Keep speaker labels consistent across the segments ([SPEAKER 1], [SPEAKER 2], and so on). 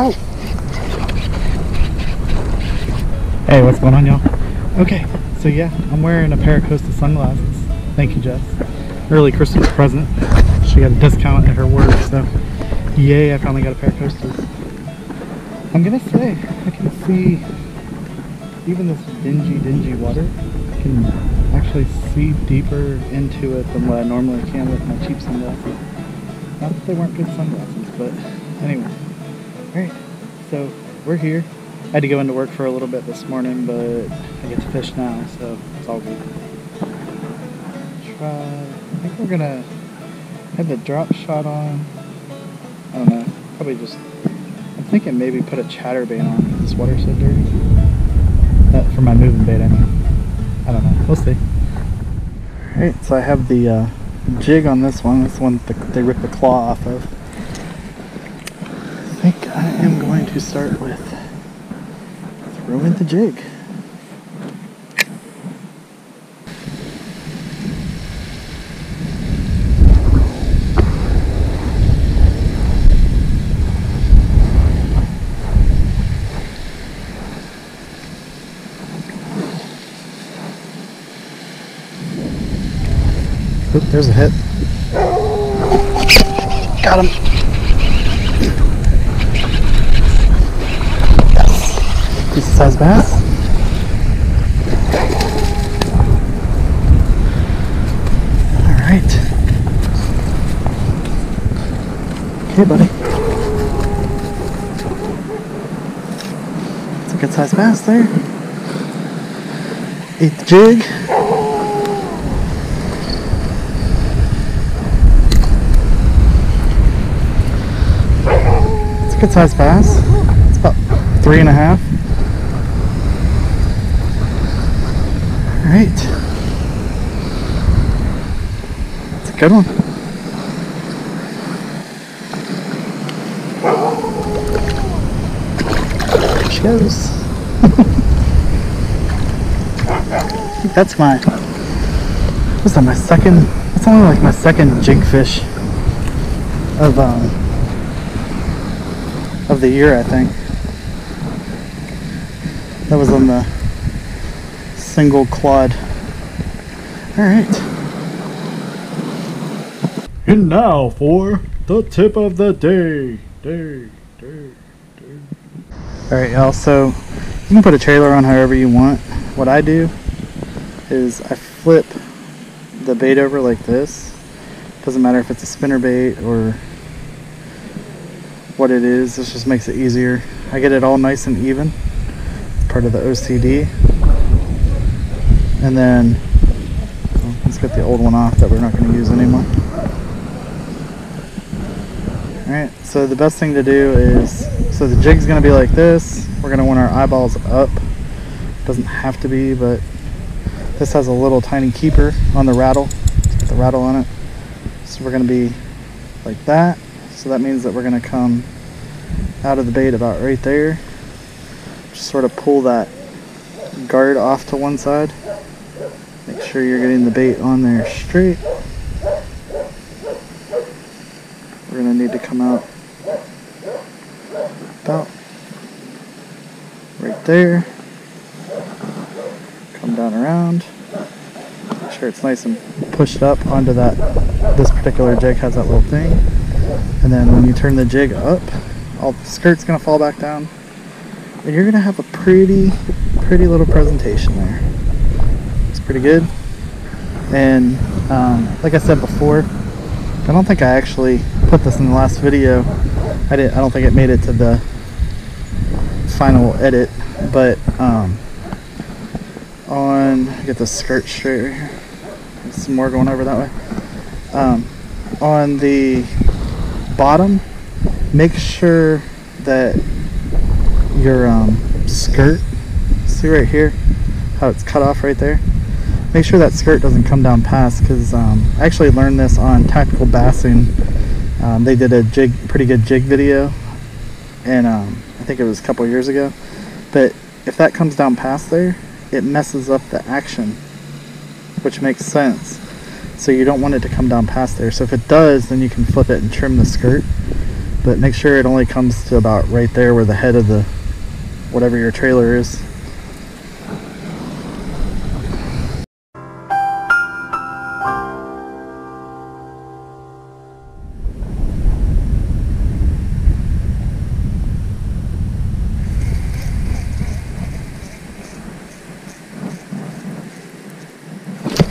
[SPEAKER 1] Oh! Hey, what's going on, y'all? Okay, so yeah, I'm wearing a pair of Costa sunglasses. Thank you, Jess. Early Christmas present. She got a discount at her work, so yay, I finally got a pair of Costas. I'm gonna say, I can see even this dingy water. I can actually see deeper into it than what I normally can with my cheap sunglasses. Not that they weren't good sunglasses, but anyway. Alright, so we're here. I had to go into work for a little bit this morning, but I get to fish now, so it's all good. I think we're gonna have the drop shot on. I don't know, probably just, I'm thinking maybe put a chatterbait on because this water's so dirty. For my moving bait, I mean. I don't know, we'll see. Alright, so I have the jig on this one. This one they ripped the claw off of. I think I am going to start with throwing the jig. Oop, there's a hit. Got him. Yes. Decent sized bass. Alright. Okay, buddy. It's a good sized bass there. Ate the jig. Good sized bass. It's about 3.5. Alright. It's a good one. There she goes. I think that's my, what's that, my second, that's only like my second jig fish of the year, I think. That was on the single clawed. Alright. And now for the tip of the day. Alright, y'all, so you can put a trailer on however you want. What I do is I flip the bait over like this. Doesn't matter if it's a spinner bait or what it is, this just makes it easier. I get it all nice and even. It's part of the OCD. And then, well, let's get the old one off that we're not going to use anymore. Alright, so the best thing to do is, so the jig's going to be like this. We're going to want our eyeballs up. Doesn't have to be, but this has a little tiny keeper on the rattle. Let's get the rattle on it. So we're going to be like that. So that means that we're going to come out of the bait about right there. Just sort of pull that guard off to one side. Make sure you're getting the bait on there straight. We're going to need to come out about right there. Come down around. Make sure it's nice and pushed up onto that. This particular jig has that little thing. And then when you turn the jig up, all the skirt's gonna fall back down, and you're gonna have a pretty little presentation there. It's pretty good. And like I said before, I don't think I actually put this in the last video. I don't think it made it to the final edit, but get the skirt straight right here. There's some more going over that way. On the bottom, make sure that your skirt, see right here how it's cut off right there, make sure that skirt doesn't come down past, because I actually learned this on Tactical Bassing. They did a pretty good jig video, and I think it was a couple years ago, but if that comes down past there, it messes up the action, which makes sense. So you don't want it to come down past there. So if it does, then you can flip it and trim the skirt. but make sure it only comes to about right there where the head of the whatever your trailer is.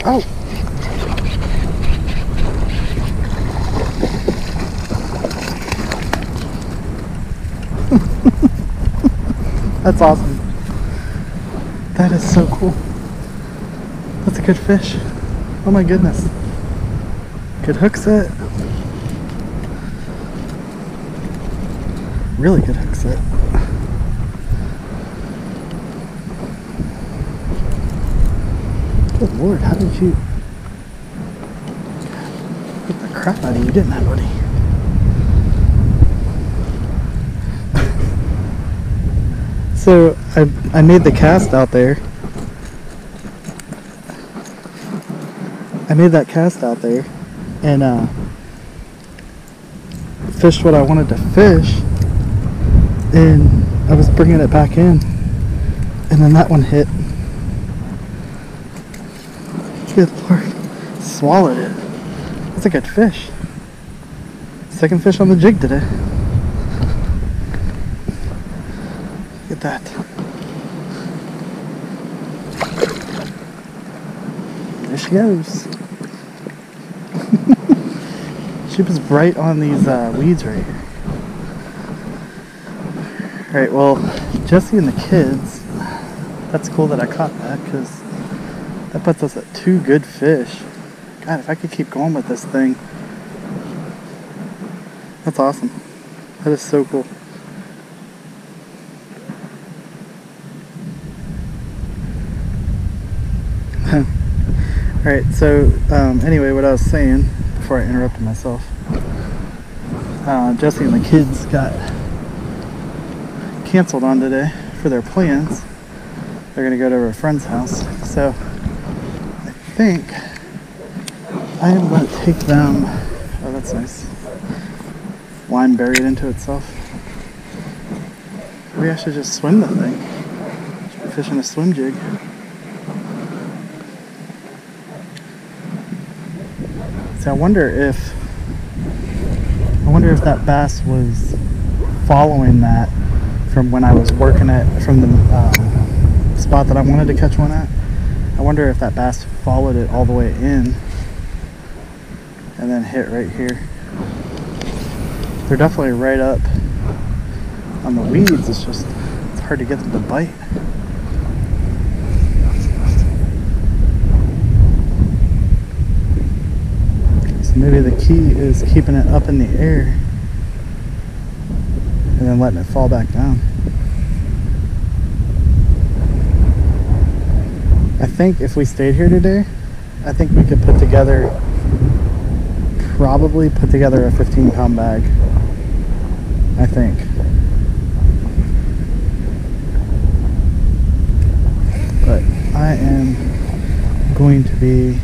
[SPEAKER 1] Oh! That's awesome. That is so cool. That's a good fish. Oh my goodness. Good hook set. Really good hook set. Good Lord, how did you get the crap out of you, didn't I, buddy? So I made the cast out there. I made that cast out there and fished what I wanted to fish, and I was bringing it back in, and then that one hit. Good Lord, swallowed it. That's a good fish. Second fish on the jig today. Look at that. There she goes. She was right on these weeds right here. Alright, well, Jesse and the kids, that's cool that I caught that, because that puts us at 2 good fish. God, if I could keep going with this thing. That's awesome. That is so cool. Alright, so anyway, what I was saying before I interrupted myself, Jesse and the kids got canceled on today for their plans. They're going to go to a friend's house, so I think I am going to take them. Oh, that's nice. Line buried into itself. Maybe I should just swim the thing. Should be fishing a swim jig. So I wonder if that bass was following that from when I was working it from the spot that I wanted to catch one at. I wonder if that bass followed it all the way in and then hit right here. They're definitely right up on the weeds. It's just, it's hard to get them to bite. So maybe the key is keeping it up in the air and then letting it fall back down. I think if we stayed here today, I think we could probably put together a 15-pound bag. I think. But I am going to be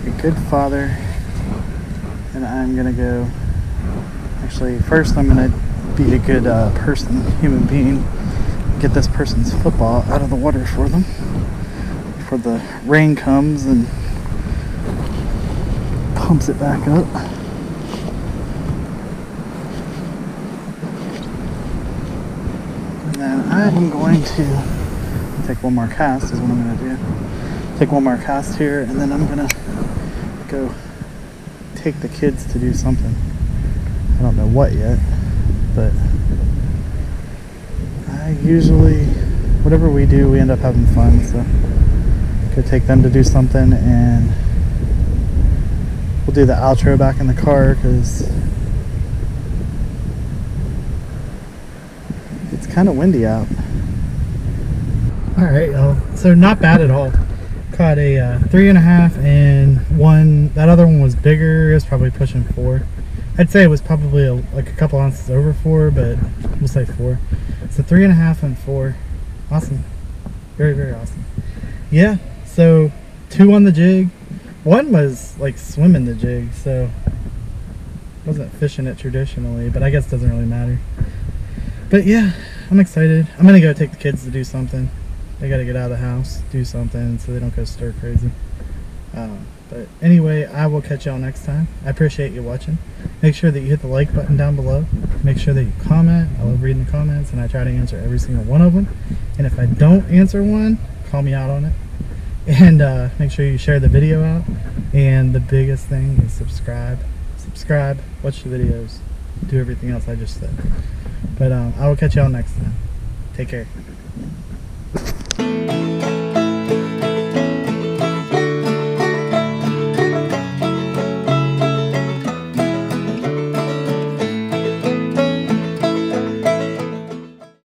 [SPEAKER 1] a good father, and I'm going to go, actually first I'm going to be a good human being, get this person's football out of the water for them before the rain comes and pumps it back up. And then I'm going to take one more cast is what I'm going to do. Take one more cast here, and then I'm going to go take the kids to do something. I don't know what yet, but I usually, whatever we do, we end up having fun, so go take them to do something, and we'll do the outro back in the car because it's kind of windy out. Alright, y'all, so not bad at all. Caught a 3.5 and one, that other one was bigger. It was probably pushing 4. I'd say it was probably like a couple ounces over 4, but we'll say 4. So 3.5 and 4. Awesome. Very, very awesome. Yeah, so 2 on the jig. One was like swimming the jig, so Wasn't fishing it traditionally, but I guess it doesn't really matter. But yeah, I'm excited. I'm gonna go take the kids to do something. They gotta get out of the house, do something so they don't go stir crazy. But anyway, I will catch y'all next time. I appreciate you watching. Make sure that you hit the like button down below. Make sure that you comment. I love reading the comments, and I try to answer every single one of them. And if I don't answer one, call me out on it. And make sure you share the video out. And the biggest thing is subscribe. Subscribe, watch the videos, do everything else I just said. But I will catch y'all next time. Take care.